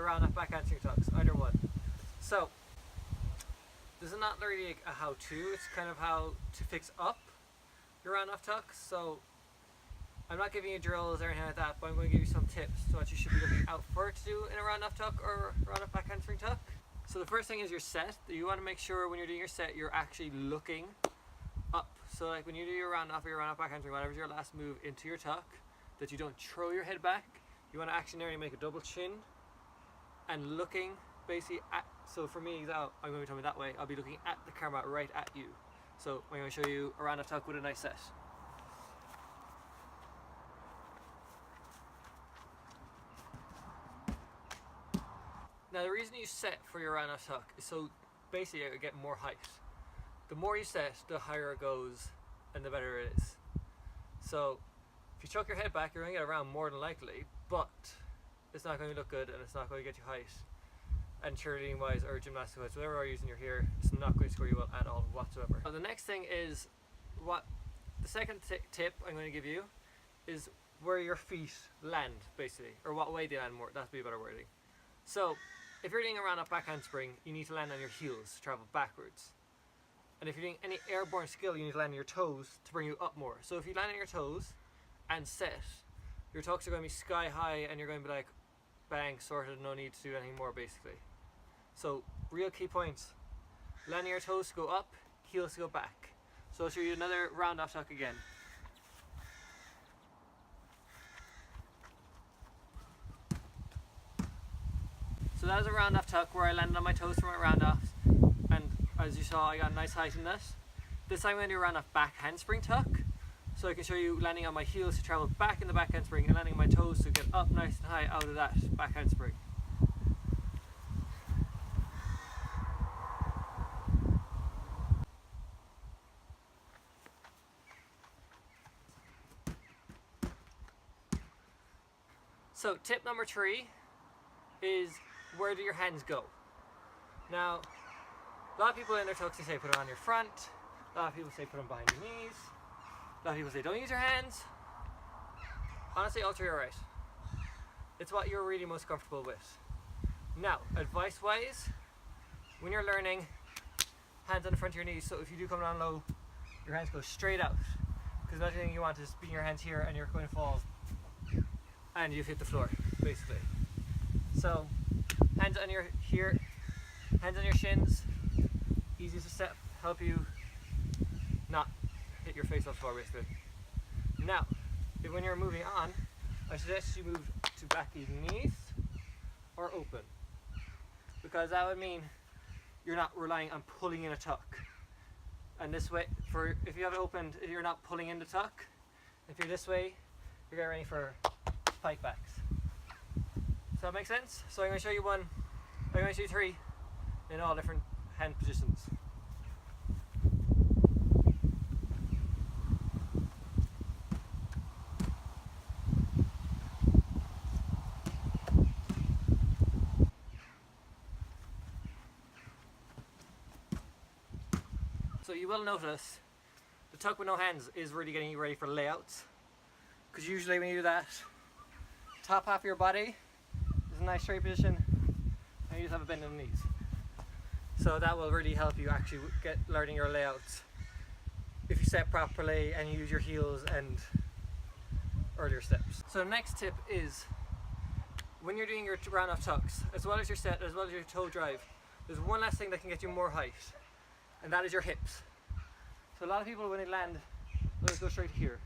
round off back handspring tucks, either one. So this is not really a how-to, it's kind of how to fix up your round off tucks. So I'm not giving you drills or anything like that, but I'm going to give you some tips to what you should be looking out for to do in a round off tuck or round off back handspring tuck. So the first thing is your set. You want to make sure when you're doing your set you're actually looking up. So like when you do your round off or your round off back handspring, whatever's your last move into your tuck, that you don't throw your head back. You want to actually nearly make a double chin and looking basically at, so for me, I'm going to be talking that way, I'll be looking at the camera right at you. So I'm going to show you a round off tuck with a nice set. Now the reason you set for your round off tuck is so basically you get more height. The more you set, the higher it goes and the better it is. So if you chuck your head back, you're going to get around more than likely, but it's not going to look good and it's not going to get you height. And cheerleading wise or gymnastics wise, whatever you're using your here, it's not going to score you well at all whatsoever. So the next thing is, the second tip I'm going to give you is where your feet land basically, or what way they land more, that'd be a better wording. So if you're doing a round off back handspring, you need to land on your heels to travel backwards. And if you're doing any airborne skill, you need to land on your toes to bring you up more. So if you land on your toes and set, your tucks are going to be sky high and you're going to be like, bang, sorted, no need to do anything more basically. So real key points, landing your toes to go up, heels to go back. So I'll show you another round off tuck again. So that was a round off tuck where I landed on my toes for my round offs, and as you saw I got a nice height in this. This time I'm going to do a round off back handspring tuck, so I can show you landing on my heels to travel back in the back handspring and landing on my toes to get up nice and high out of that back handspring. So tip number 3 is, where do your hands go? Now, a lot of people in their tucks, they say put them on your front, a lot of people say put them behind your knees, a lot of people say don't use your hands. Honestly, all three are right. It's what you're really most comfortable with. Now, advice wise, when you're learning, hands on the front of your knees, so if you do come down low, your hands go straight out, because the only thing you want is being your hands here and you're going to fall and you've hit the floor basically. So hands on your here, hands on your shins, easy to step, help you not hit your face off the floor basically. Now, when you're moving on, I suggest you move to back knees or open, because that would mean you're not relying on pulling in a tuck. And this way, if you have it opened, you're not pulling in the tuck. If you're this way, you're getting ready for pike backs. Does that make sense? So I'm going to show you one, I'm going to show you 3 in all different hand positions. So you will notice the tuck with no hands is really getting you ready for layouts, because usually when you do that, top half of your body is a nice straight position and you just have a bend in the knees. So that will really help you actually get learning your layouts if you set properly and you use your heels and earlier steps. So the next tip is, when you're doing your round off tucks, as well as your set, as well as your toe drive, there's one last thing that can get you more height, and that is your hips. So a lot of people, when they land, let's go straight here.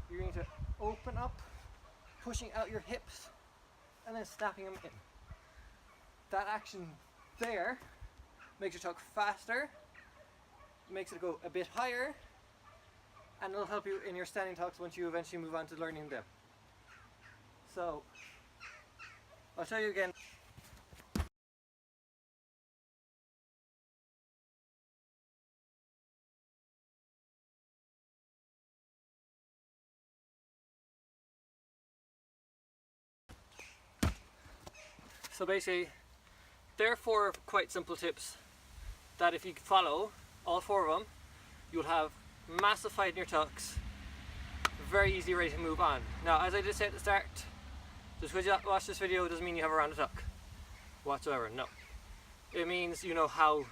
You're going to open up, pushing out your hips and then snapping them in. That action there makes your tuck faster, makes it go a bit higher, and it'll help you in your standing tucks once you eventually move on to learning them. So I'll show you again. So basically, there are 4 quite simple tips that if you follow all 4 of them, you'll have massive height in your tucks, very easy way to move on. Now, as I just said at the start, just because you watch this video doesn't mean you have a round of tuck. whatsoever. No. It means you know how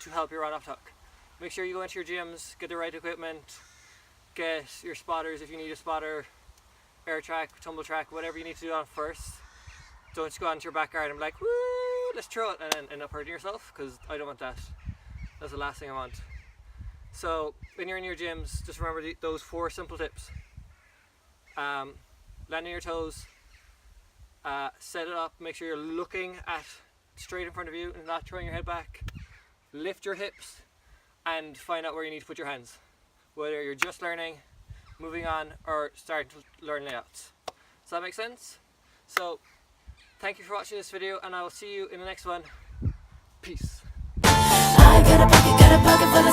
to help your run off tuck. Make sure you go into your gyms, get the right equipment, get your spotters if you need a spotter, air track, tumble track, whatever you need to do on first. Don't just go out into your backyard and be like, woo, let's throw it, and then end up hurting yourself, because I don't want that. That's the last thing I want. So when you're in your gyms, just remember those 4 simple tips. Land on your toes, set it up, make sure you're looking at straight in front of you and not throwing your head back. Lift your hips and find out where you need to put your hands. Whether you're just learning, moving on, or starting to learn layouts. Does that make sense? So, thank you for watching this video, and I will see you in the next one. Peace. I got a pocket full